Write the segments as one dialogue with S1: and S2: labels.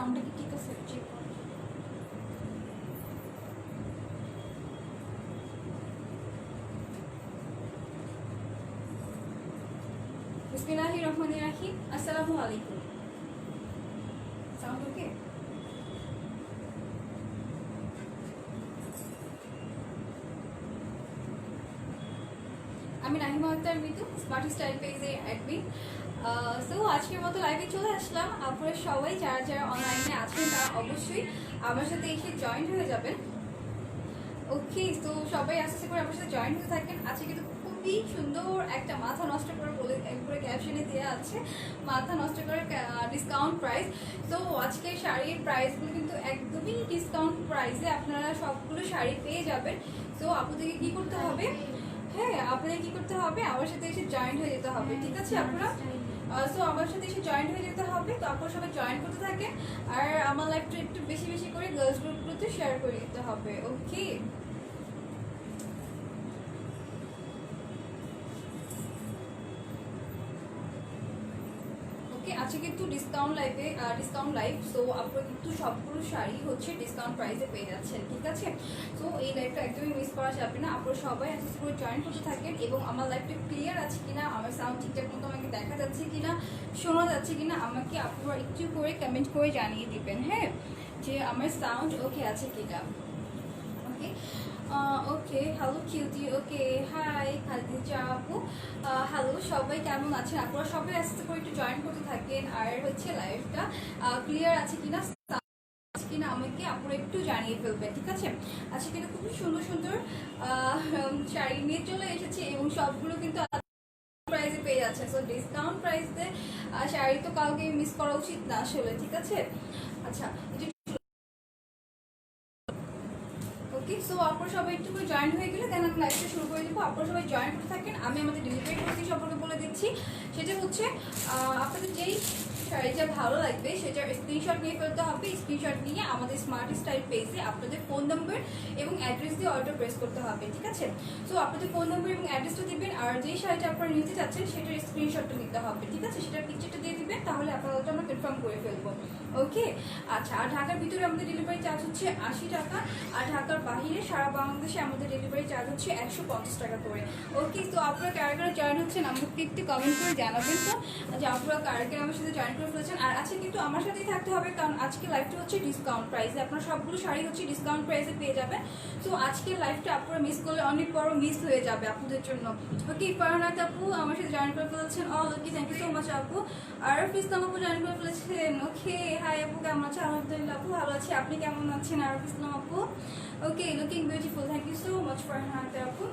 S1: সাউন্ডটা কি ঠিক আছে চেক করো। বিসমিল্লাহির রহমানির রহিম। আসসালামু আলাইকুম। সাউন্ড ওকে? আমি নাহিমা আক্তার মিতু, স্মার্ট স্টাইল পেজের অ্যাডমিন। সো আজকের মতো লাইভে চলে আসলাম। আপনারা সবাই যারা যারা অনলাইনে আছেন তারা অবশ্যই আমার সাথে এসে জয়েন হয়ে যাবেন। ওকে, তো সবাই আস্তে করে আমার সাথে জয়েন হতে থাকেন। আজকে কিন্তু খুবই সুন্দর একটা মাথা নষ্ট করে বলে একবারে ক্যাপশনে দেওয়া আছে মাথা নষ্ট করে ডিসকাউন্ট প্রাইস। তো আজকে শাড়ির প্রাইসগুলো কিন্তু একদমই ডিসকাউন্ট প্রাইসে আপনারা সবগুলো শাড়ি পেয়ে যাবেন। তো আপনাদেরকে কি করতে হবে, হ্যাঁ আপনাদের কি করতে হবে, আমার সাথে এসে জয়েন হয়ে যেতে হবে। ঠিক আছে আপনারা, সো আমার সাথে এসে জয়েন হয়ে যেতে হবে। তো আপনারা সবাই জয়েন করতে থাকেন আর আমার লাইফটা একটু বেশি বেশি করে গার্লস গ্রুপগুলোতে শেয়ার করে দিতে হবে। ওকে, আজকে কিন্তু ডিসকাউন্ট লাইভ। সো আপনারা কিন্তু সবগুলো শাড়ি হচ্ছে ডিসকাউন্ট প্রাইসে পেয়ে যাচ্ছেন। ঠিক আছে, তো এই লাইভটা একদমই মিস করা যাবে না। আপনারা সবাই আস্তে করে জয়েন করতে থাকেন এবং আমার লাইভটা ক্লিয়ার আছে কিনা, আমার সাউন্ড ঠিকঠাক মতো আমাকে দেখা যাচ্ছে কিনা, শোনা যাচ্ছে কিনা, আমাকে আপনারা একটু করে কমেন্ট করে জানিয়ে দিবেন, হ্যাঁ, যে আমার সাউন্ড ওকে আছে কিনা। ওকে ওকে, হ্যালো কিউটি। ওকে, হাই খাদিজা আপু, হ্যালো সবাই কেমন আছেন? আপনারা সবাই আস্তে করে একটু জয়েন করতে থাকেন আর হচ্ছে লাইভটা ক্লিয়ার আছে কিনা কিনা আমাকে আপনারা একটু জানিয়ে ফেলবেন। ঠিক আছে, আজকে কিন্তু খুবই সুন্দর সুন্দর শাড়ি নিয়ে চলে এসেছি এবং সবগুলো কিন্তু প্রাইসে পেয়ে যাচ্ছে। সো ডিসকাউন্ট প্রাইসে শাড়ি তো কাউকে মিস করা উচিত না আসলে। ঠিক আছে, আচ্ছা ওকে, সো আপনারা সবাই একটু করে জয়েন হয়ে গেলে দেন আমি লাইভটা শুরু করে দেবো। আপনারা সবাই জয়েন করতে থাকেন। আমি আমাদের ডেলিভারি পদ্ধতি সম্পর্কে বলে দিচ্ছি। সেটা হচ্ছে আপনাদের যেই শাড়িটা ভালো লাগবে সেটার স্ক্রিনশট নিয়ে ফেলতে হবে। স্ক্রিনশট নিয়ে আমাদের স্মার্ট স্টাইল পেজে আপনাদের ফোন নম্বর এবং অ্যাড্রেস দিয়ে অর্ডার প্রেস করতে হবে। ঠিক আছে, সো আপনাদের ফোন নম্বর এবং অ্যাড্রেসটা দিবেন আর যেই শাড়িটা আপনারা নিতে চাচ্ছেন সেটার স্ক্রিনশটটা নিতে হবে। ঠিক আছে, সেটার পিকচারটা দিয়ে দিবেন, তাহলে আপনারা আমরা কনফার্ম করে ফেলবো। ওকে, আচ্ছা, আর ঢাকার ভিতরে আমাদের ডেলিভারি চার্জ হচ্ছে 80 টাকা আর ঢাকার বাহিরে সারা বাংলাদেশে আমাদের ডেলিভারি চার্জ হচ্ছে 150 টাকা করে। ওকে, তো আপনারা কারা কারা জয়েন হচ্ছেন আমাকে একটু কমেন্ট করে জানাবেন তো যে আপনারা কারা কারা আমার সাথে জয়েন করে ফেলেছেন। আর আজকে কিন্তু আমার সাথেই থাকতে হবে কারণ আজকে লাইভটা হচ্ছে ডিসকাউন্ট প্রাইসে। আপনারা সবগুলো শাড়ি হচ্ছে ডিসকাউন্ট প্রাইসে পেয়ে যাবেন। তো আজকের লাইভটা আপনারা মিস করলে অনেক বড় মিস হয়ে যাবে আপনাদের জন্য। ওকে, ফারহানাত আপু আমার সাথে জয়েন করে ফেলেছেন। All okay, thank you so much আপু। আর ইসলাম আপু জয়েন করে ফেলেছেন। ওকে, হাই আপু, কেমন আছেন? আলহামদুলিল্লাহ আপু ভালো আছি, আপনি কেমন আছেন? আর ইসলাম আপু, okay, looking beautiful, thank you so much ফারহানাত আপু।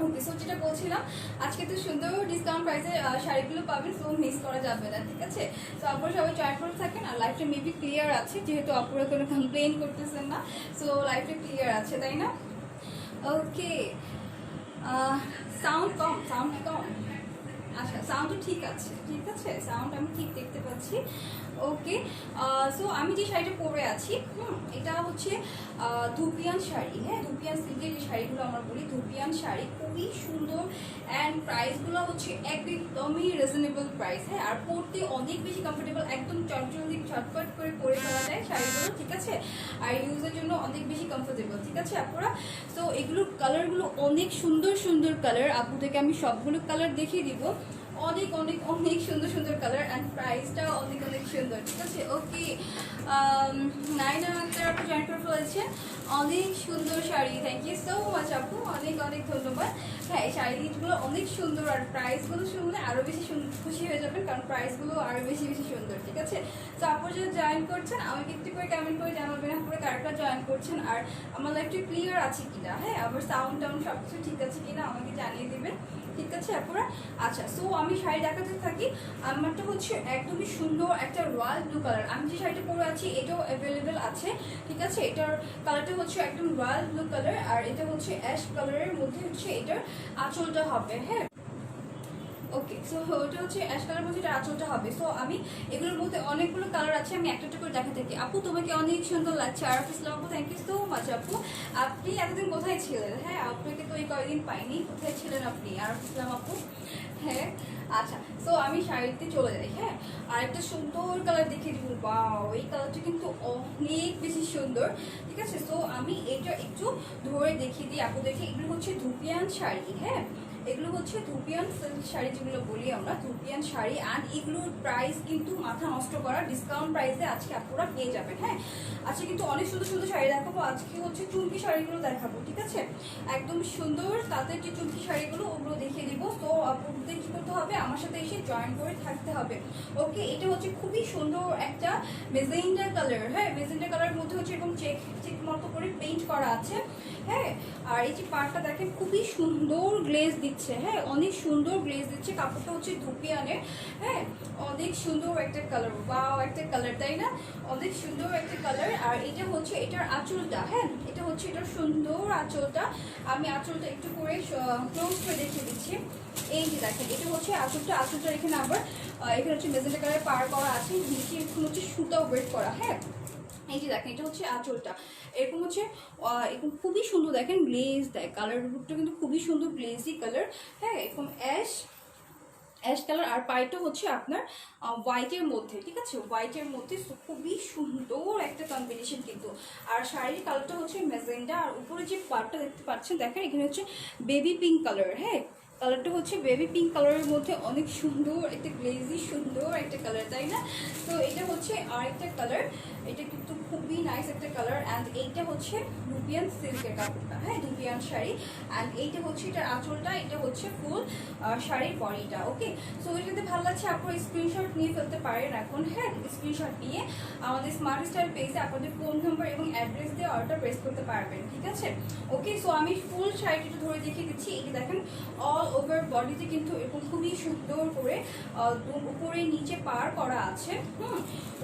S1: ওকে, সো যেটা বলছিলাম, আজকে তো সুন্দর ডিসকাউন্ট প্রাইসে শাড়িগুলো পাবেন, সো মিস করা যাবে না। ঠিক আছে, তো আপনারা সবাই জয়েন করে থাকেন আর লাইভটা মেবি ক্লিয়ার আছে যেহেতু আপনারা কোনো কমপ্লেন করতেছেন না। সো লাইভটা ক্লিয়ার আছে, তাই না? ওকে, সাউন্ড কম, আচ্ছা সাউন্ডও ঠিক আছে, ঠিক আছে, সাউন্ড আমি ঠিক দেখতে পাচ্ছি। ওকে, সো আমি যে শাড়িটা পরে আছি এটা হচ্ছে ধুপিয়ান শাড়ি। হ্যাঁ, ধুপিয়ান সিল্কের যে শাড়িগুলো আমরা বলি ধুপিয়ান শাড়ি, খুবই সুন্দর অ্যান্ড প্রাইসগুলো হচ্ছে একদমই রিজনেবল প্রাইস। হ্যাঁ, আর পরতে অনেক বেশি কমফোর্টেবল, একদম চটজলদি ঝটপট করে পরে ফেলা যায় শাড়িগুলো। ঠিক আছে, আর ইউজের জন্য অনেক বেশি কমফোর্টেবল। ঠিক আছে আপনারা, তো এগুলোর কালারগুলো অনেক সুন্দর সুন্দর কালার, আপনাদেরকে আমি সবগুলো কালার দেখিয়ে দিব। অনেক অনেক অনেক সুন্দর সুন্দর কালার অ্যান্ড প্রাইসটাও অনেক অনেক সুন্দর। ঠিক আছে, ওকে, নাইনা আক্তার আপু জয়েন করে ফেলেছেন। অনেক সুন্দর sari, thank you so much আপু, অনেক অনেক ধন্যবাদ। হ্যাঁ, এই শাড়িগুলো অনেক সুন্দর আর প্রাইসগুলো শুনলে আরও বেশি খুশি হয়ে যাবেন কারণ প্রাইসগুলো আরও বেশি বেশি সুন্দর। ঠিক আছে, তো আপনারা যারা জয়েন করছেন আমাকে একটু করে কমেন্ট করে জানাবেন আপনারা কারা জয়েন করছেন আর আমার লাইভটা ক্লিয়ার আছে কিনা। হ্যাঁ, আমার সাউন্ড টাউন্ড সব কিছু ঠিক আছে কিনা আমাকে জানিয়ে দেবেন। ঠিক আছে আপনারা, আচ্ছা, সো আমি শাড়ি দেখাতে থাকি। আমারটা হচ্ছে একদমই সুন্দর একটা রয়্যাল ব্লু কালার। আমি যে শাড়িটা পরে আছি এটাও অ্যাভেলেবেল আছে। ঠিক আছে, এটার কালারটা হচ্ছে একদম রয়্যাল ব্লু কালার আর এটা হচ্ছে অ্যাশ কালারের মধ্যে হচ্ছে এটার আঁচলটা হবে। হ্যাঁ, ওকে, সো ওটা হচ্ছে অ্যাশ কালার মধ্যে এটা আঁচলটা হবে। সো আমি এগুলোর মধ্যে অনেকগুলো কালার আছে, আমি একটা একটা করে দেখা থাকি। আপু তোমাকে অনেক সুন্দর লাগছে। আরফ ইসলাম আপু, থ্যাংক ইউ সো মাচ আপু। আপনি এতদিন কোথায় ছিলেন? হ্যাঁ, আপনাকে তো এই কয়েকদিন পাইনি, কোথায় ছিলেন আপনি আরফ ইসলাম আপু? হ্যাঁ আচ্ছা, সো আমি শাড়িতে চলে যাই। হ্যাঁ, আর একটা সুন্দর কালার দেখিয়ে দিব। বাও, এই কালারটা কিন্তু অনেক বেশি সুন্দর। ঠিক আছে, সো আমি এটা একটু ধরে দেখিয়ে দিই আপনাদেরকে। এগুলো হচ্ছে ধুপিয়ান শাড়ি। হ্যাঁ, এগুলো হচ্ছে ধুপিয়ান সিল্ক শাড়ি, যেগুলো বলি আমরা ধুপিয়ান শাড়ি। অ্যান্ড এগুলোর প্রাইস কিন্তু মাথা নষ্ট করা ডিসকাউন্ট প্রাইসে আজকে আপনারা পেয়ে যাবেন। হ্যাঁ, আজকে কিন্তু অনেক সুন্দর সুন্দর শাড়ি দেখাবো। আজকে হচ্ছে চুমকি শাড়িগুলো দেখাবো। ঠিক আছে, একদম সুন্দর তাদের যে চুমকি শাড়িগুলো ওগুলো দেখিয়ে দিব। তো আপনাদের কি করতে হবে, আমার সাথে এসে জয়েন করে থাকতে হবে। ওকে, এটা হচ্ছে খুবই সুন্দর একটা মেজেন্ডা কালার। হ্যাঁ, মেজেন্ডা কালারের মধ্যে হচ্ছে এরকম চেক চেক মতো করে পেইন্ট করা আছে। হ্যাঁ, আর এই যে পাড়টা দেখেন খুবই সুন্দর গ্লেজ দিচ্ছে। হ্যাঁ, অনেক সুন্দর গ্লেজ দিচ্ছে। কাপড়টা হচ্ছে ধুপিয়ানের। হ্যাঁ, অনেক সুন্দর একটা কালার। বাও, একটা কালার, তাই না? অনেক সুন্দর একটা কালার। আর এটা হচ্ছে এটার আঁচলটা। হ্যাঁ, এটা হচ্ছে এটার সুন্দর আঁচলটা। আমি আঁচলটা একটু করে ক্লোজ করে দেখিয়ে দিচ্ছি। এই যে দেখেন, এটা হচ্ছে আঁচলটা। আঁচলটা এখানে আবার এখানে হচ্ছে মেজেন্টা কালার পার করা আছে, নিচে এরকম হচ্ছে সুতাও ওয়েট করা। হ্যাঁ, এই যে দেখেন, এটা হচ্ছে আঁচলটা। এরকম হচ্ছে এরকম খুবই সুন্দর দেখেন গ্লেজ দেয়। কালার রুটটা কিন্তু খুবই সুন্দর গ্লেজি কালার। হ্যাঁ, এরকম অ্যাশ কালার। আর পাইটা হচ্ছে আপনার হোয়াইটের মধ্যে। ঠিক আছে, হোয়াইটের মধ্যে খুবই সুন্দর একটা কম্বিনেশন কিন্তু। আর শাড়ির কালারটা হচ্ছে ম্যাজেন্ডা। আর উপরে যে পার্টটা দেখতে পাচ্ছেন, দেখেন এখানে হচ্ছে বেবি পিঙ্ক কালার। হ্যাঁ, কালারটা হচ্ছে বেবি পিঙ্ক কালারের মধ্যে অনেক সুন্দর একটা গ্লেজি সুন্দর একটা কালার, তাই না? তো এটা হচ্ছে আরেকটা কালার। এটা কিন্তু খুবই নাইস একটা কালার। অ্যান্ড এইটা হচ্ছে ধুপিয়ান সিল্কের কাপড়টা। হ্যাঁ, ধুপিয়ান শাড়ি। অ্যান্ড এইটা হচ্ছে এটার আঁচলটা, এটা হচ্ছে ফুল শাড়ির বডিটা। ওকে, সো এটাতে ভালো লাগছে, আপনারা স্ক্রিনশট নিয়ে ফেলতে পারেন এখন। হ্যাঁ, স্ক্রিনশট নিয়ে আমাদের স্মার্ট স্টাইল পেজে আপনাদের ফোন নাম্বার এবং অ্যাড্রেস দিয়ে অর্ডার প্রেস করতে পারবেন। ঠিক আছে, ওকে। সো আমি ফুল শাড়িটা ধরে দেখিয়ে দিচ্ছি। এই দেখেন অল ওভার বডিতে কিন্তু এরকম খুবই সুন্দর করে উপরে নিচে পার করা আছে।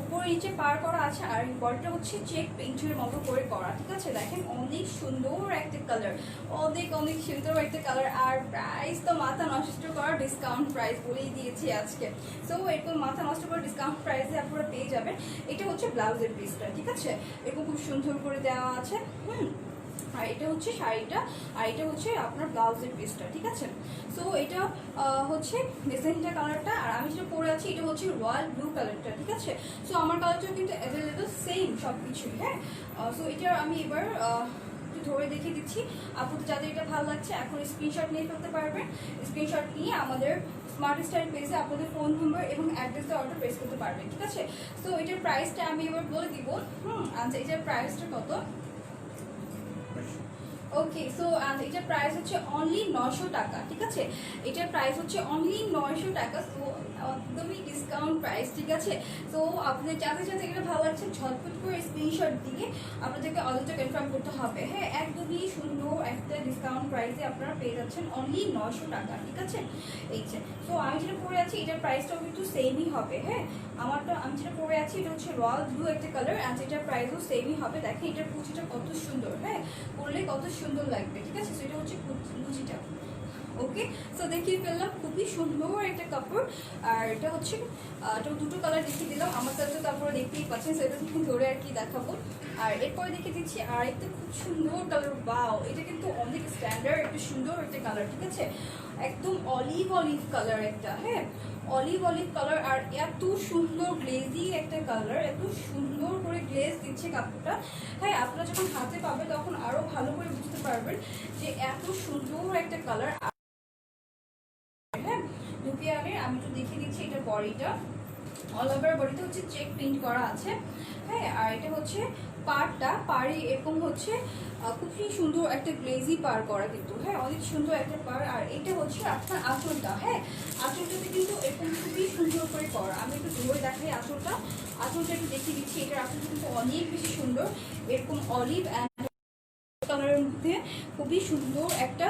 S1: উপরে নিচে পার করা আছে। আর বডিটা হচ্ছে চেক পেইন্টের মতো করে করা। ঠিক আছে, দেখেন অনেক সুন্দর একটা কালার, অনেক অনেক সুন্দর একটা কালার। আর প্রাইস তো মাথা নষ্ট করা ডিসকাউন্ট প্রাইস বলেই দিয়েছি আজকে। সো এরকম মাথা নষ্ট করা ডিসকাউন্ট প্রাইসে আপনারা পেয়ে যাবেন। এটা হচ্ছে ব্লাউজের পিসটা। ঠিক আছে, এরকম খুব সুন্দর করে দেওয়া আছে। আর এটা হচ্ছে শাড়িটা, আর এটা হচ্ছে আপনার ব্লাউজের পিসটা। ঠিক আছে, সো এটা হচ্ছে মেজেন্টা কালারটা। আর আমি যেটা পরে আছি এটা হচ্ছে রয়্যাল ব্লু কালারটা। ঠিক আছে, সো আমার কালারটাও কিন্তু অ্যাভেলেবেল সেম সব কিছুই। হ্যাঁ, সো এটা আমি এবার একটু ধরে দেখিয়ে দিচ্ছি। আপনাদের যাদের এটা ভালো লাগছে এখন স্ক্রিনশট নিয়ে ফেলতে পারবেন। স্ক্রিনশট নিয়ে আমাদের স্মার্ট স্টাইল পেজে আপনাদের ফোন নাম্বার এবং অ্যাড্রেসে অর্ডার প্লেস করতে পারবেন। ঠিক আছে, সো এটার প্রাইসটা আমি এবার বলে দিব। আচ্ছা, এটার প্রাইসটা কত? ওকে, সো এটার প্রাইস হচ্ছে অনলি 900 টাকা। ঠিক আছে, এটার প্রাইস হচ্ছে অনলি 900 টাকা। সো একদমই ডিসকাউন্ট প্রাইস। ঠিক আছে, তো আপনাদের যাদের যাদের এটা ভালো লাগছে ঝটপট করে স্ক্রিনশট দিয়ে আপনাদেরকে অর্ডারটা কনফার্ম করতে হবে। হ্যাঁ, একদমই সুন্দর একটা ডিসকাউন্ট প্রাইসে আপনারা পেয়ে যাচ্ছেন অনলি 900 টাকা। ঠিক আছে, এই যে সো আমি যেটা পরে আছি এটার প্রাইসটাও কিন্তু সেমই হবে। হ্যাঁ, আমি যেটা পরে আছি এটা হচ্ছে রয়্যাল ব্লু একটা কালার। অ্যান্ড এটার প্রাইসও সেমই হবে। দেখেন এটার কুচিটা কত সুন্দর। হ্যাঁ, পরলে কত সুন্দর লাগবে। ঠিক আছে, সেটা হচ্ছে কুচিটা। ওকে, সো দেখিয়ে ফেললাম খুবই সুন্দর একটা কাপড়। আর এটা হচ্ছে এটা দুটো কালার দেখিয়ে দিলাম। আমার কাছে তো তারপরে দেখতেই পাচ্ছেন, সেটা ধরে আর কি দেখাবো। আর এরপরে দেখিয়ে দিচ্ছি আর একটা খুব সুন্দর কালার। বাও, এটা কিন্তু অনেক স্ট্যান্ডার্ড একটা সুন্দর একটা কালার। ঠিক আছে, একদম অলিভ অলিভ কালার একটা। হ্যাঁ, অলিভ অলিভ কালার। আর এত সুন্দর গ্লেজি একটা কালার, এত সুন্দর করে গ্লেজ দিচ্ছে কাপড়টা। হ্যাঁ, আপনারা যখন হাতে পাবে তখন আরো ভালো করে বুঝতে পারবেন যে এত সুন্দর একটা কালার। হ্যাঁ, ধুপিয়ানের আমি একটু দেখিয়ে দিচ্ছি। এটা বডিটা অল ওভার বডিতে হচ্ছে চেক প্রিন্ট করা আছে। হ্যাঁ, আর এটা হচ্ছে পাড়টা। পাড়ে এরকম হচ্ছে খুবই সুন্দর একটা গ্লেজি পার করা কিন্তু। হ্যাঁ, অনেক সুন্দর একটা পার। আর এটা হচ্ছে আপনার আঁচলটা। হ্যাঁ, আঁচলটাতে কিন্তু এরকম খুবই সুন্দর করে করা। আমি একটু ধরে দেখাই আঁচলটা। আঁচলটা একটু দেখিয়ে দিচ্ছি। এটার আঁচলটা কিন্তু অনেক বেশি সুন্দর। এরকম অলিভ অ্যান্ড কালারের মধ্যে খুবই সুন্দর একটা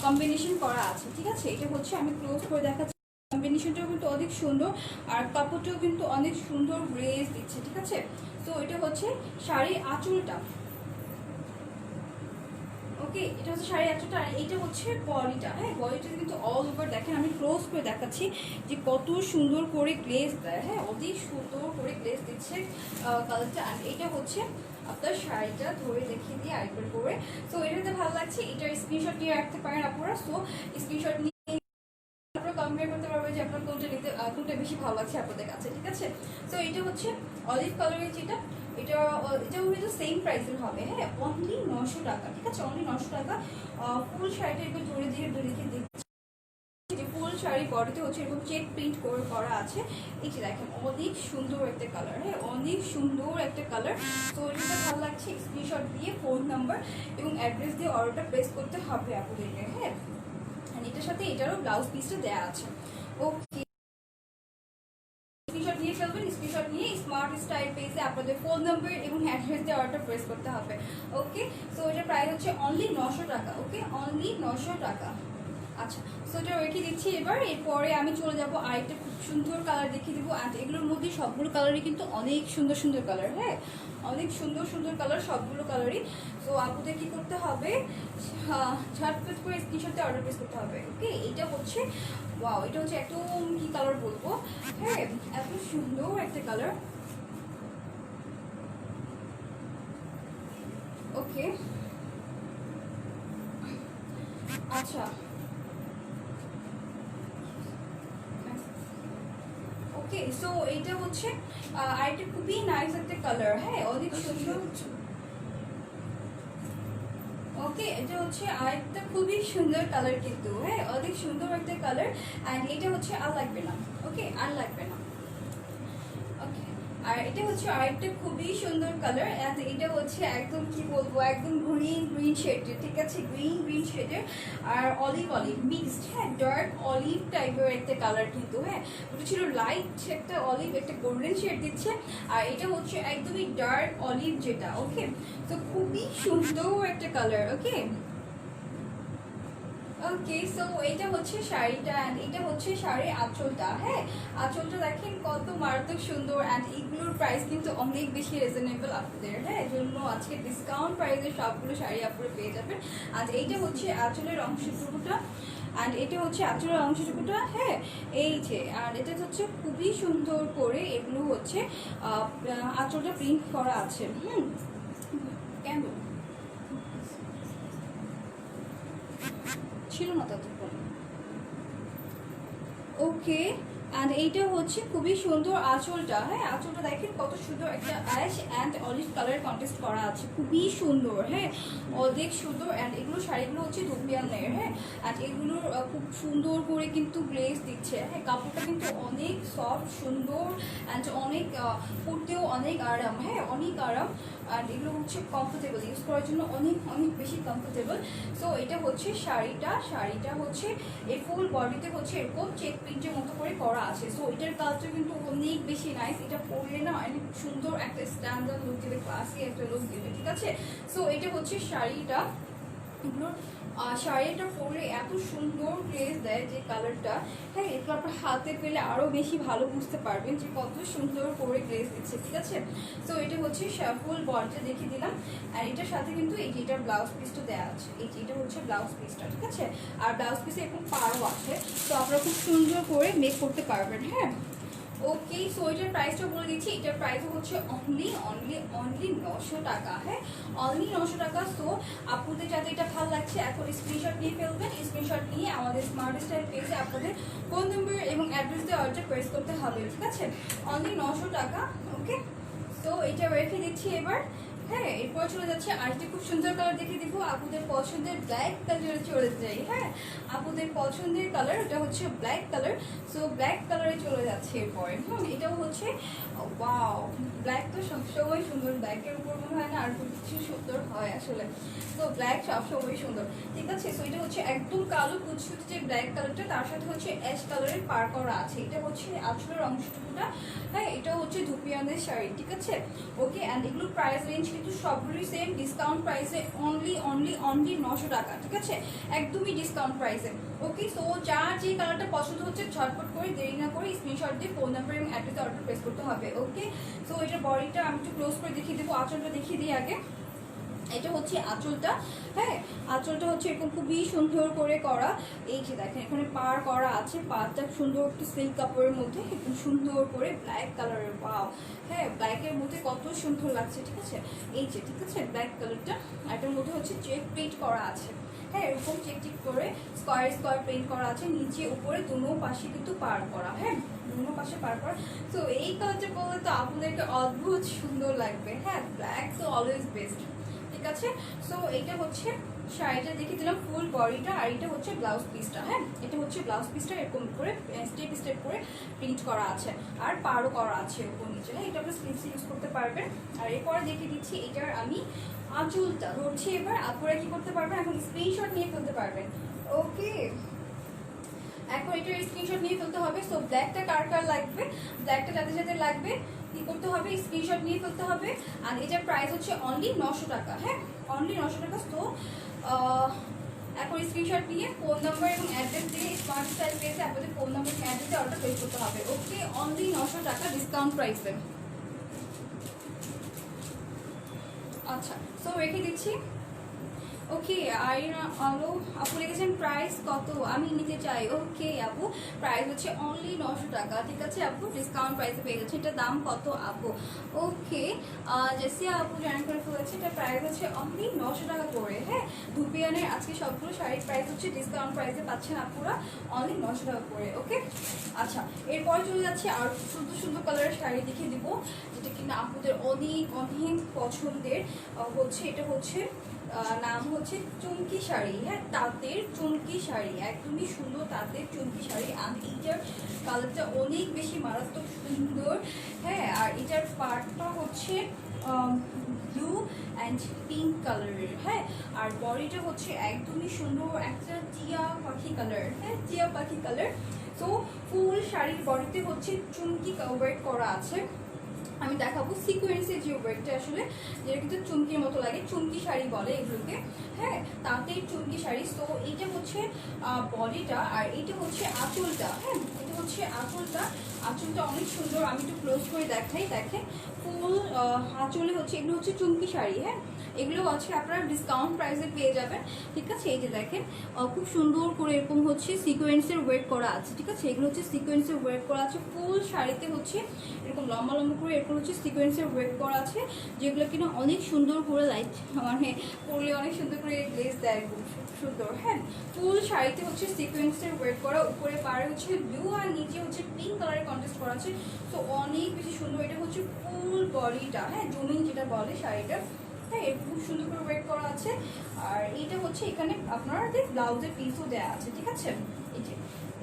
S1: কম্বিনেশন করা আছে। ঠিক আছে, এটা হচ্ছে আমি ক্লোজ করে দেখাচ্ছি। কম্বিনেশনটাও কিন্তু অনেক সুন্দর। আর কাপড়টাও কিন্তু অনেক সুন্দর গ্লেজ দিচ্ছে। ঠিক আছে, তো এটা হচ্ছে শাড়ির আঁচলটা। ওকে, এটা হচ্ছে শাড়ির আঁচলটা। আর এইটা হচ্ছে বডিটা। হ্যাঁ, বডিটা কিন্তু অল ওভার দেখেন, আমি ক্লোজ করে দেখাচ্ছি যে কত সুন্দর করে গ্লেজ দেয়। হ্যাঁ, অধিক সুন্দর করে গ্লেজ দিচ্ছে কালারটা। আর এটা হচ্ছে আপনার শাড়িটা ধরে দেখিয়ে দিয়ে আরেকবার করে। সো এটাতে ভালো লাগছে, এটার স্ক্রিনশট নিয়ে রাখতে পারেন আপনারা। সো স্ক্রিনশট নিয়ে আপনারা কম্পেয়ার করতে পারবেন যে আপনার কোনটা নিতে কোনটা বেশি ভালো লাগছে আপনাদের কাছে, ঠিক আছে। সো এটা হচ্ছে অলিভ কালারের যেটা, এটাও কিন্তু সেম প্রাইসের হবে। হ্যাঁ, অনলি 900 টাকা, ঠিক আছে, অনলি 900 টাকা। ফুল শাড়িটা একটু ধরে দিয়ে দেখে দিচ্ছি যে ফুল শাড়ি বডিতে হচ্ছে এরকম চেক প্রিন্ট করে করা আছে। এই যে দেখেন অনেক সুন্দর একটা কালার। হ্যাঁ, অনেক সুন্দর একটা কালার। তো এটা ভালো লাগছে, স্ক্রিনশট দিয়ে ফোন নাম্বার এবং অ্যাড্রেস দিয়ে অর্ডারটা প্লেস করতে হবে আপনাদেরকে। হ্যাঁ, এটার সাথে এটারও ব্লাউজ পিসটা দেওয়া আছে। ওকে, স্ক্রিনশট নিয়ে ফেলবেন, স্ক্রিনশট নিয়ে স্মার্ট স্টাইল পেজে আপনাদের ফোন নাম্বার এবং অ্যাড্রেস দিয়ে অর্ডার প্রেস করতে হবে। ওকে, সো এটার প্রাইস হচ্ছে অনলি 900 টাকা। ওকে, অনলি 900 টাকা। আচ্ছা, সো এটা রেখে দিচ্ছি। এরপরে আমি চলে যাবো আরেকটা খুব সুন্দর কালার দেখিয়ে দেবো। আর এগুলোর মধ্যে সবগুলো কালারই কিন্তু অনেক সুন্দর সুন্দর কালার। হ্যাঁ, অনেক সুন্দর সুন্দর কালার, সবগুলো কালারই। তো আপুদের কি করতে হবে, ঝটপট করে স্ক্রিনশটে অর্ডার প্লেস করতে হবে। ওকে, এটা হচ্ছে ওয়াও, এটা হচ্ছে একদম কি কালার বলবো, হ্যাঁ, এত সুন্দর একটা কালার। ওকে, আচ্ছা, ওকে, সো এইটা হচ্ছে আরেকটা খুবই নাইস একটা কালার। হ্যাঁ, অনেক সুন্দর। ওকে, এটা হচ্ছে আরেকটা খুবই সুন্দর কালার কিন্তু। হ্যাঁ, অনেক সুন্দর একটা কালার। অ্যান্ড এটা হচ্ছে আর লাগবে না। ওকে, আর লাগবে না। ওকে, আর এটা হচ্ছে আরেকটা খুবই সুন্দর কালার। অ্যান্ড এটা হচ্ছে একদম কি বলবো, একদম গ্রিন শেডের, ঠিক আছে, গ্রিন শেডের আর অলিভ মিক্সড। হ্যাঁ, ডার্ক অলিভ টাইপের একটা কালার কিন্তু। হ্যাঁ, ওটা ছিল লাইট একটা অলিভ, একটা গোল্ডেন শেড দিচ্ছে। আর এটা হচ্ছে একদমই ডার্ক অলিভ যেটা। ওকে, তো খুবই সুন্দর একটা কালার। ওকে, ওকে, সো এটা হচ্ছে শাড়িটা অ্যান্ড এটা হচ্ছে শাড়ির আঁচলটা। হ্যাঁ, আঁচলটা দেখেন কত মারাত্মক সুন্দর। অ্যান্ড এগুলোর প্রাইস কিন্তু অনেক বেশি রিজনেবল আপনাদের। হ্যাঁ, জন্য আজকে ডিসকাউন্ট প্রাইসে সবগুলো শাড়ি আপনারা পেয়ে যাবেন। আর এইটা হচ্ছে আঁচলের অংশটুকুটা, অ্যান্ড এটা হচ্ছে আঁচলের অংশটুকুটা। হ্যাঁ, এই যে, আর এটা হচ্ছে খুবই সুন্দর করে এগুলো হচ্ছে আঁচলটা প্রিন্ট করা আছে। কেন ছিল না ততক্ষণ। ওকে, অ্যান্ড এইটা হচ্ছে খুবই সুন্দর আঁচলটা। হ্যাঁ, আঁচলটা দেখেন কত সুন্দর একটা ash and olive colour contest করা আছে, খুবই সুন্দর। হ্যাঁ, অনেক সুন্দর। অ্যান্ড এগুলো শাড়িগুলো হচ্ছে ধুপিয়ানের। হ্যাঁ, অ্যান্ড এগুলোর খুব সুন্দর করে কিন্তু গ্লেজ দিচ্ছে। হ্যাঁ, কাপড়টা কিন্তু অনেক সফট সুন্দর অ্যান্ড অনেক পরতেও অনেক আরাম। হ্যাঁ, অনেক আরাম। অ্যান্ড এগুলো হচ্ছে কমফোর্টেবল, ইউজ করার জন্য অনেক অনেক বেশি কমফোর্টেবল। সো এটা হচ্ছে শাড়িটা হচ্ছে এই ফুল বডিতে হচ্ছে এরকম চেক প্রিন্টের মতো করে করা আছে। সো এটার কাজটা কিন্তু অনেক বেশি নাইস। এটা পরলে না অনেক সুন্দর একটা স্ট্যান্ডার্ড লুক দেবে, ক্লাসি একটা লুক দেবে, ঠিক আছে। সো এটা হচ্ছে শাড়িটা। এগুলোর শাড়িটা পরলে এত সুন্দর গ্লেজ দেয় যে কালারটা। হ্যাঁ, এগুলো আপনার হাতে পেলে আরও বেশি ভালো বুঝতে পারবেন যে কত সুন্দর করে গ্লেজ দিচ্ছে, ঠিক আছে। তো এটা হচ্ছে ফুল বডিটা দেখিয়ে দিলাম। আর এটার সাথে কিন্তু এই যে এটার ব্লাউজ পিসটা দেওয়া আছে, এই যে এটা হচ্ছে ব্লাউজ পিসটা, ঠিক আছে। আর ব্লাউজ পিসে এরকম পাড়ও আছে, তো আপনারা খুব সুন্দর করে মেক করতে পারবেন। হ্যাঁ, ওকে, সো এটার প্রাইসটা বলে দিচ্ছি। এটার প্রাইস হচ্ছে অনলি 900 টাকা। হ্যাঁ, অনলি 900 টাকা। সো আপনাদের যাতে এটা ভালো লাগছে এখন স্ক্রিনশট নিয়ে ফেলবেন। স্ক্রিনশট নিয়ে আমাদের স্মার্ট স্টাইল পেজে আপনাদের ফোন নাম্বার এবং অ্যাড্রেস দিয়ে অর্ডার প্রেস করতে হবে, ঠিক আছে। অনলি 900 টাকা। ওকে, সো এটা রেখে দিচ্ছি এবার। হ্যাঁ, এরপর চলে যাচ্ছে আরেকটি খুব সুন্দর কালার দেখিয়ে দিব। আপুদের পছন্দের ব্ল্যাক কালারে চলে যাই। হ্যাঁ, আপুদের পছন্দের কালার এটা হচ্ছে ব্ল্যাক কালার। সো ব্ল্যাক কালারে চলে যাচ্ছে এরপরে। এটাও হচ্ছে ওয়াও, ব্ল্যাক তো সবসময় সুন্দর, ব্ল্যাকের উপর মনে হয় না আর কিছু সুন্দর হয় আসলে। তো ব্ল্যাক সবসময় সুন্দর, ঠিক আছে। সো এটা হচ্ছে একদম কালো কুচকুচে যে ব্ল্যাক কালারটা, তার সাথে হচ্ছে অ্যাশ কালারের পার করা আছে। এটা হচ্ছে আঁচলের অংশটুকুটা। হ্যাঁ, এটা হচ্ছে ধুপিয়ানের শাড়ি, ঠিক আছে। ওকে, অ্যান্ড এগুলো প্রাইস রেঞ্জ কিন্তু সবগুলোই সেম, ডিসকাউন্ট প্রাইসে অনলি 900 টাকা, ঠিক আছে, একদমই ডিসকাউন্ট প্রাইসে। ওকে, সো যার যে কালারটা পছন্দ হচ্ছে ঝটপট করে দেরি না করে স্ক্রিনশট দিয়ে ফোন নাম্বার এবং অ্যাড্রেসে অর্ডার প্লেস করতে হবে। ওকে, সো এটার বডিটা আমি একটু ক্লোজ করে দেখিয়ে দেবো, আঁচলটা দেখিয়ে দিই আগে। এটা হচ্ছে আঁচলটা, হ্যাঁ আঁচলটা হচ্ছে এরকম খুবই সুন্দর করে করা। এই যে দেখেন এখানে পার করা আছে, পারটা সুন্দর একটু সিল্ক কাপড়ের মধ্যে একদম সুন্দর করে ব্ল্যাক কালারের, ওয়াও হ্যাঁ ব্ল্যাকের মধ্যে কত সুন্দর লাগছে, ঠিক আছে এই যে ঠিক আছে ব্ল্যাক কালারটা। এটার মধ্যে হচ্ছে চেক প্রিন্ট করা আছে, হ্যাঁ এরকম চেক চেক করে স্কোয়ার স্কোয়ার প্রিন্ট করা আছে, নিচে উপরে দুনো পাশে কিন্তু পার করা, হ্যাঁ দুনো পাশে পার করা। তো এই কালারটা বললে তো আপনাদেরকে অদ্ভুত সুন্দর লাগবে, হ্যাঁ ব্ল্যাক তো অলওয়েজ বেস্ট, ঠিক আছে। সো এইটা হচ্ছে শাড়িটা দেখিয়ে দিলাম ফুল বডিটা, আর এটা হচ্ছে ব্লাউজ পিসটা, হ্যাঁ এটা হচ্ছে ব্লাউজ পিসটা এরকম করে স্টেপ স্টেপ করে প্রিন্ট করা আছে, আর পারও করা আছে উপর নিচে, হ্যাঁ এটা আপনি স্লিভসে ইউজ করতে পারবেন। আর এরপরে দেখিয়ে দিচ্ছি এটার আমি আঁচলটা ধরছি, এবার আপনারা কি করতে পারবেন, এখন স্ক্রিনশট নিয়ে ফেলতে পারবেন। ওকে এখন এটার স্ক্রিনশট নিয়ে ফেলতে হবে। সো ব্ল্যাকটা কার কার লাগবে, ব্ল্যাকটা যাদের যাদের লাগবে কি করতে হবে, স্ক্রিনশট নিয়ে ফেলতে হবে। আর এটার প্রাইস হচ্ছে অনলি 900 টাকা, হ্যাঁ অনলি 900 টাকা। তো এখন স্ক্রিনশট নিয়ে ফোন নাম্বার এবং অ্যাড্রেস দিয়ে স্মার্ট স্টাইল পেজে আপনাদের ফোন নাম্বার এবং অ্যাড্রেসে অর্ডার প্লেস করতে হবে। ওকে অনলি 900 টাকা ডিসকাউন্ট প্রাইসে। আচ্ছা সো রেখে দিচ্ছি। ওকে আইনা আলো আপু লিখেছেন প্রাইস কত আমি নিতে চাই। ওকে আপু প্রাইস হচ্ছে অনলি 900 টাকা, ঠিক আছে আপু ডিসকাউন্ট প্রাইসে পেয়ে যাচ্ছে। এটা দাম কত আপু? ওকে জেসিয়া আপু জয়েন করে ফেলেছে, এটা প্রাইস হচ্ছে অনলি 900 টাকা করে, হ্যাঁ ধুপিয়ানের আজকে সবগুলো শাড়ির প্রাইস হচ্ছে ডিসকাউন্ট প্রাইসে পাচ্ছেন আপুরা অনলি 900 টাকা করে। ওকে আচ্ছা এরপরে চলে যাচ্ছে আর সুন্দর সুন্দর কালারের শাড়ি দেখিয়ে দিব, যেটা কিনা আপুদের অনেক অনেক পছন্দের হচ্ছে। এটা হচ্ছে নাম হচ্ছে চুমকি শাড়ি, হ্যাঁ তাঁতের চুমকি শাড়ি, একদমই সুন্দর তাঁতের চুমকি শাড়ি। আর এইটার কালারটা অনেক বেশি মারাত্মক সুন্দর, হ্যাঁ আর এটার পার্টটা হচ্ছে ব্লু অ্যান্ড পিঙ্ক কালারের, হ্যাঁ আর বডিটা হচ্ছে একদমই সুন্দর একটা টিয়া পাখি কালার, হ্যাঁ টিয়া পাখি কালার। তো ফুল শাড়ির বডিতে হচ্ছে চুমকি ওয়ার্ক করা আছে। আমি দেখাবো সিকোয়েন্সের যে ওয়ার্কটা আসলে যেটা কিন্তু চুমকির মতো লাগে, চুমকি শাড়ি বলে এগুলোকে, হ্যাঁ তাঁতের চুমকি শাড়ি। তো এইটা হচ্ছে বডিটা, আর এইটা হচ্ছে আঁচলটা, হ্যাঁ এটা হচ্ছে আঁচলটা। আঁচলটা অনেক সুন্দর, আমি একটু ক্লোজ করে দেখাই, দেখেন ফুল আঁচলে হচ্ছে এগুলো হচ্ছে চুমকি শাড়ি, হ্যাঁ এগুলো হচ্ছে আপনারা ডিসকাউন্ট প্রাইসে পেয়ে যাবেন, ঠিক আছে। এই যে দেখেন খুব সুন্দর করে এরকম হচ্ছে সিকোয়েন্সের ওয়ার্ক করা আছে, ঠিক আছে এগুলো হচ্ছে সিকোয়েন্সের ওয়ার্ক করা আছে। ফুল শাড়িতে হচ্ছে এরকম লম্বা লম্বা করে এরকম হচ্ছে সিকোয়েন্সের ওয়ার্ক করা আছে, যেগুলো কিনা অনেক সুন্দর করে লাইট মানে পরলে অনেক সুন্দর করে গ্লেজ দেয়, খুব সুন্দর, হ্যাঁ ফুল শাড়িতে হচ্ছে সিকোয়েন্সের ওয়ার্ক করা, উপরে পাড়ে হচ্ছে ব্লু আর নিচে হচ্ছে পিঙ্ক কালারের কন্ট্রাস্ট করা আছে। তো অনেক বেশি সুন্দর, এটা হচ্ছে ফুল বডিটা, হ্যাঁ জমিন যেটা বলে শাড়িটা, হ্যাঁ খুব সুন্দর করে ওয়ার্ক করা আছে। আর এইটা হচ্ছে এখানে আপনাদের ব্লাউজের পিসও দেওয়া আছে, ঠিক আছে এই যে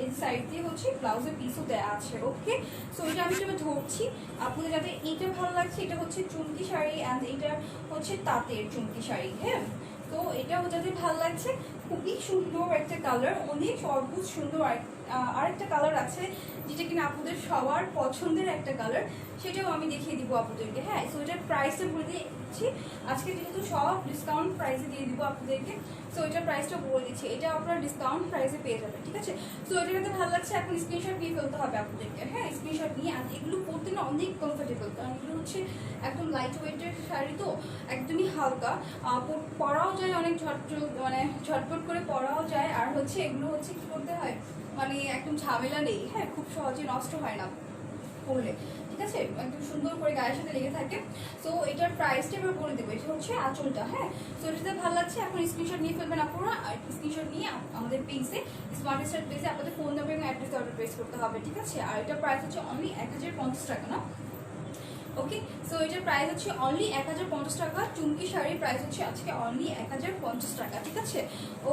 S1: এই সাইড দিয়ে হচ্ছে ব্লাউজের পিসও দেওয়া আছে। ওকে সো এটা আমি যেটা ধরছি আপনাদের যাদের এইটা ভালো লাগছে, এটা হচ্ছে চুমকি শাড়ি অ্যান্ড এটা হচ্ছে তাঁতের চুমকি শাড়ি, হ্যাঁ তো এটাও যাদের ভালো লাগছে, খুবই সুন্দর একটা কালার, অনেক অদ্ভুত সুন্দর। আরেকটা কালার আছে যেটা কিনা আপনাদের সবার পছন্দের একটা কালার, সেটাও আমি দেখিয়ে দিব আপনাদেরকে, হ্যাঁ সো এটার প্রাইসটা বলে দিচ্ছি আজকে, যেহেতু সব ডিসকাউন্ট প্রাইসে দিয়ে দিব আপনাদেরকে। সো এটার প্রাইসটা বলে দিচ্ছি, এটা আপনারা ডিসকাউন্ট প্রাইসে পেয়ে যাবেন, ঠিক আছে। সো এটা কিন্তু ভালো লাগছে, এখন স্ক্রিনশট নিয়ে ফেলতে হবে আপনাদেরকে, হ্যাঁ স্ক্রিনশট নিয়ে। আর এগুলো পরতে না অনেক কমফোর্টেবল, কারণ এগুলো হচ্ছে একদম লাইট ওয়েটের শাড়ি, তো একদমই হালকা, পরাও যায় অনেক মানে ঝটপট করে পরাও যায়। আর হচ্ছে এগুলো হচ্ছে কি করতে হয় মানে একদম ঝামেলা নেই, হ্যাঁ খুব সহজে নষ্ট হয় না পরলে, ঠিক আছে একদম সুন্দর করে গায়ের সাথে লেগে থাকে। সো এটার প্রাইসটা এবার বলে দেবো, এটা হচ্ছে আঁচলটা, হ্যাঁ সো এটাতে ভালো লাগছে, এখন স্ক্রিনশট নিয়ে ফেলবেন আপনারা। আর স্ক্রিনশট নিয়ে আমাদের পেজে স্মার্ট স্টাইল পেজে আপনাদের ফোন নাম্বার এবং অ্যাড্রেস অর্ডার প্লেস করতে হবে, ঠিক আছে। আর এটার প্রাইস হচ্ছে অনলি 1050 টাকা না। ওকে সো এটার প্রাইস হচ্ছে অনলি 1050 টাকা, চুমকি শাড়ির প্রাইস হচ্ছে আজকে অনলি 1050 টাকা, ঠিক আছে।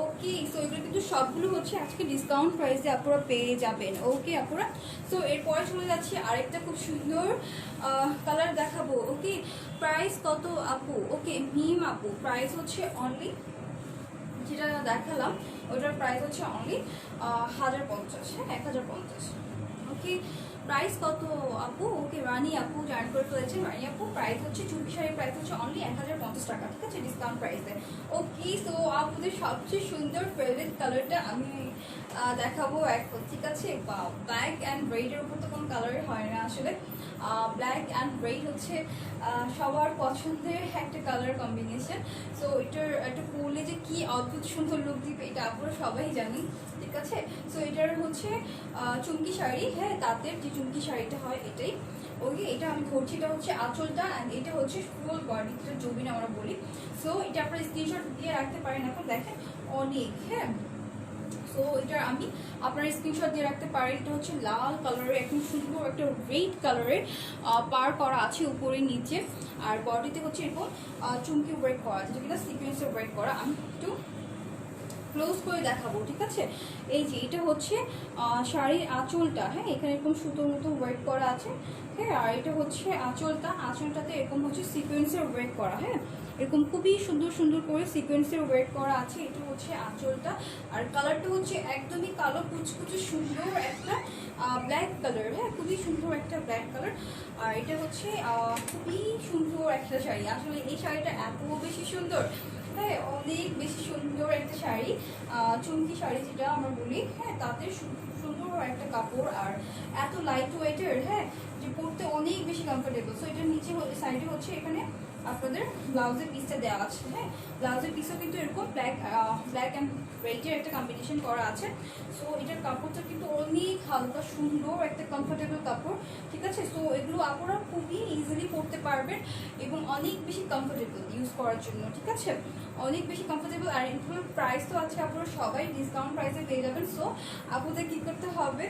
S1: ওকে সো এগুলো কিন্তু সবগুলো হচ্ছে আজকে ডিসকাউন্ট প্রাইসে আপনারা পেয়ে যাবেন। ওকে আপনারা সো এরপরে চলে যাচ্ছি আরেকটা খুব সুন্দর কালার দেখাবো। ওকে প্রাইস কত আপু? ওকে মিম আপু প্রাইস হচ্ছে অনলি, যেটা দেখালাম ওটার প্রাইস হচ্ছে অনলি 1050, হ্যাঁ 1050। ওকে প্রাইস কত আপু? ওকে, রানী আপু জয়েন করে ফেলেছেন। রানী আপু প্রাইস হচ্ছে চুমকি শাড়ির প্রাইস হচ্ছে অনলি 1050 টাকা, ঠিক আছে, ডিসকাউন্ট প্রাইসে। ওকে, সো আপুদের সবচেয়ে সুন্দর ফেভারিট কালারটা আমি দেখাবো এখন, ঠিক আছে। ব্ল্যাক অ্যান্ড রেডের উপর তো কোনো কালারই হয় না আসলে। ব্ল্যাক অ্যান্ড রেড হচ্ছে সবার পছন্দের একটা কালার কম্বিনেশন। সো এটার একটা পরলে যে কি অদ্ভুত সুন্দর লুক দিবে এটা আপনারা সবাই জানেন, ঠিক আছে। সো এটার হচ্ছে চুমকি শাড়ি, হ্যাঁ, তাঁতের যে চুমকি শাড়িটা হয় এটাই। ওকে, এটা আমি ধরছি, এটা হচ্ছে আঁচলটা অ্যান্ড এটা হচ্ছে ফুল বডি, যেটা জবিন আমরা বলি। সো এটা আপনারা স্ক্রিনশট দিয়ে রাখতে পারেন, এখন দেখেন অনেক, হ্যাঁ। সো এটা আমি আপনার স্ক্রিনশট দিয়ে রাখতে পারেন। এটা হচ্ছে লাল কালারের, একদম সুন্দর একটা রেড কালারের পার করা আছে উপরে নিচে, আর বডিতে হচ্ছে এরকম চুমকি ওয়ার্ক করা আছে, যেটা সিকোয়েন্সের ওয়ার্ক করা। আমি একটু ক্লোজ করে দেখাবো, ঠিক আছে। এই যে এটা হচ্ছে শাড়ির আঁচলটা, হ্যাঁ, এখানে এরকম সুতোর মতো ওয়ার্ক করা আছে, হ্যাঁ। আর এটা হচ্ছে আঁচলটা, আঁচলটাতে এরকম হচ্ছে সিকোয়েন্সের ওয়ার্ক করা, হ্যাঁ, এরকম খুবই সুন্দর সুন্দর করে সিকোয়েন্সের ওয়ার্ক করা আছে। এটা হচ্ছে আঁচলটা, আর কালারটা হচ্ছে একদমই কালো কুচকুচে সুন্দর একটা ব্ল্যাক কালার, হ্যাঁ, খুবই সুন্দর একটা ব্ল্যাক কালার। আর এটা হচ্ছে খুবই সুন্দর একটা শাড়ি, আসলে এই শাড়িটা এত বেশি সুন্দর, হ্যাঁ, অনেক বেশি সুন্দর একটা শাড়ি, চুমকি শাড়ি যেটা আমরা বলি, হ্যাঁ, তাতে সুন্দর একটা কাপড় আর এত লাইট ওয়েটের, হ্যাঁ, যে পরতে অনেক বেশি কমফোর্টেবল। সো এটার নিচে সাইডে হচ্ছে এখানে আপনাদের ব্লাউজের পিসটা দেওয়া আছে, হ্যাঁ, ব্লাউজের পিসও কিন্তু এরকম ব্ল্যাক অ্যান্ড রেডের একটা কম্বিনেশন করা আছে। সো এটার কাপড়টা কিন্তু অনেক হালকা সুন্দর একটা কমফোর্টেবল কাপড়, ঠিক আছে। সো এগুলো আপনারা খুবই ইজিলি পরতে পারবেন এবং অনেক বেশি কমফোর্টেবল ইউজ করার জন্য, ঠিক আছে, অনেক বেশি কমফোর্টেবল। আর এগুলোর প্রাইস তো আছে আপনারা সবাই ডিসকাউন্ট প্রাইসে পেয়ে যাবেন। সো আপনাদের কী করতে হবে,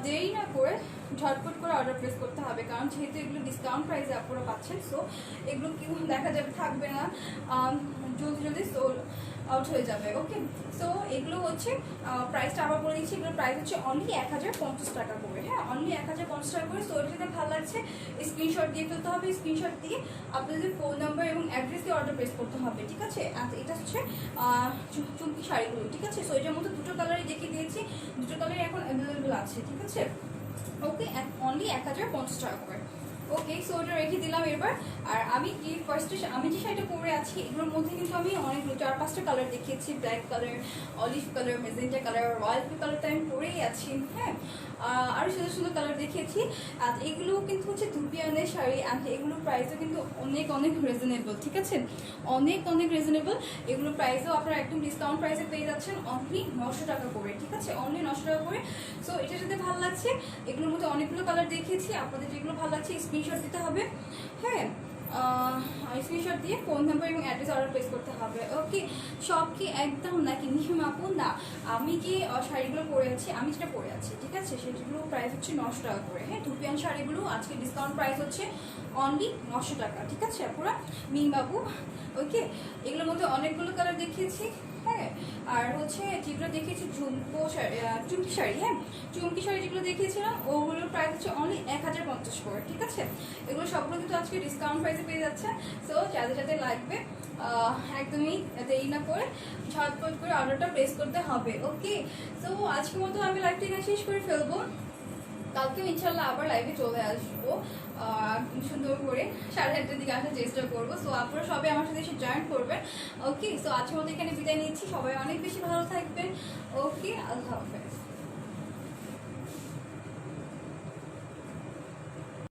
S1: দেরি না করে ঝটপট করে অর্ডার প্লেস করতে হবে, কারণ যেহেতু এগুলো ডিসকাউন্ট প্রাইসে আপনারা পাচ্ছেন। সো এগুলো কি দেখা যাবে, থাকবে না, জলদি জলদি সোল আউট হয়ে যাবে। ওকে, সো এগুলো হচ্ছে প্রাইসটা আবার বলে দিচ্ছি, এগুলোর প্রাইস হচ্ছে অনলি 1050 টাকা করে, হ্যাঁ, অনলি 1050 টাকা করে। সো এটা ভালো লাগছে স্ক্রিনশট দিয়ে ফেলতে হবে, স্ক্রিনশট দিয়ে আপনাদের ফোন নাম্বার এবং অ্যাড্রেস দিয়ে অর্ডার প্লেস করতে হবে, ঠিক আছে। এটা হচ্ছে চুমকি শাড়িগুলো, ঠিক আছে। সো এটার মধ্যে দুটো কালারই দেখিয়ে দিয়েছি, দুটো কালারই এখন অ্যাভেলেবেল আছে, ঠিক আছে। ওকে, অনলি 1050 টাকা করে। ওকে, সো ওটা রেখে দিলাম এবার। আর আমি কি ফার্স্টে আমি যে শাড়িটা পরে আছি এগুলোর মধ্যে কিন্তু আমি অনেকগুলো 4-5টা কালার দেখিয়েছি, black colour, olive colour, magenta colour, royal blue কালারটা আমি পরেই আছি, হ্যাঁ, আরও সুন্দর সুন্দর কালার দেখিয়েছি। আর এগুলো কিন্তু হচ্ছে দুপিয়ানের শাড়ি, আর এগুলোর প্রাইসও কিন্তু অনেক অনেক রিজনেবল, ঠিক আছে, অনেক অনেক রিজনেবল। এগুলোর প্রাইসও আপনারা একদম ডিসকাউন্ট প্রাইসে পেয়ে যাচ্ছেন অনলি 900 টাকা করে, ঠিক আছে, অনলি 900 টাকা করে। সো এটার সাথে ভালো লাগছে, এগুলোর মধ্যে অনেকগুলো কালার দেখিয়েছি, আপনাদের যেগুলো ভালো লাগছে স্ক্রিনশট দিতে হবে, হ্যাঁ, স্ক্রিনশট দিয়ে ফোন নাম্বার এবং অ্যাড্রেস অর্ডার প্লেস করতে হবে। ওকে, সব কি একদম নাকি নিহিম আপু? না, আমি যে শাড়িগুলো পরে আছি, আমি যেটা পরে আছি, ঠিক আছে, সেগুলো প্রাইস হচ্ছে 900 টাকা করে, হ্যাঁ, দুপিয়ান শাড়িগুলো আজকে ডিসকাউন্ট প্রাইস হচ্ছে অনলি 900 টাকা, ঠিক আছে আপুরা, মিম বাবু। ওকে, এগুলোর মধ্যে অনেকগুলো কালার দেখিয়েছি, হ্যাঁ। আর হচ্ছে যেগুলো দেখিয়েছি চুমকি শাড়ি, হ্যাঁ, চুমকি শাড়ি যেগুলো দেখিয়েছিলাম ওগুলোর প্রাইস হচ্ছে অনলি 1050 করে, ঠিক আছে। এগুলো সবগুলো কিন্তু আজকে ডিসকাউন্ট প্রাইসে পেয়ে যাচ্ছে। সো যাদের যাদের লাগবে একদমই দেরি না করে ঝটপট করে অর্ডারটা প্লেস করতে হবে। ওকে, সো আজকের মতো আমি লাইভটা এখানে শেষ করে ফেলবো, কালকেও ইনশাল্লাহ আবার লাইভে চলে আসবো সুন্দর করে 8:30টার দিকে আসার চেষ্টা করবো। সো আপনারা সবাই আমার সাথে এসে জয়েন করবেন। ওকে, সো আজকের মতো এখানে বিদায় নিচ্ছি, সবাই অনেক বেশি ভালো থাকবেন। ওকে, আল্লাহ হাফেজ।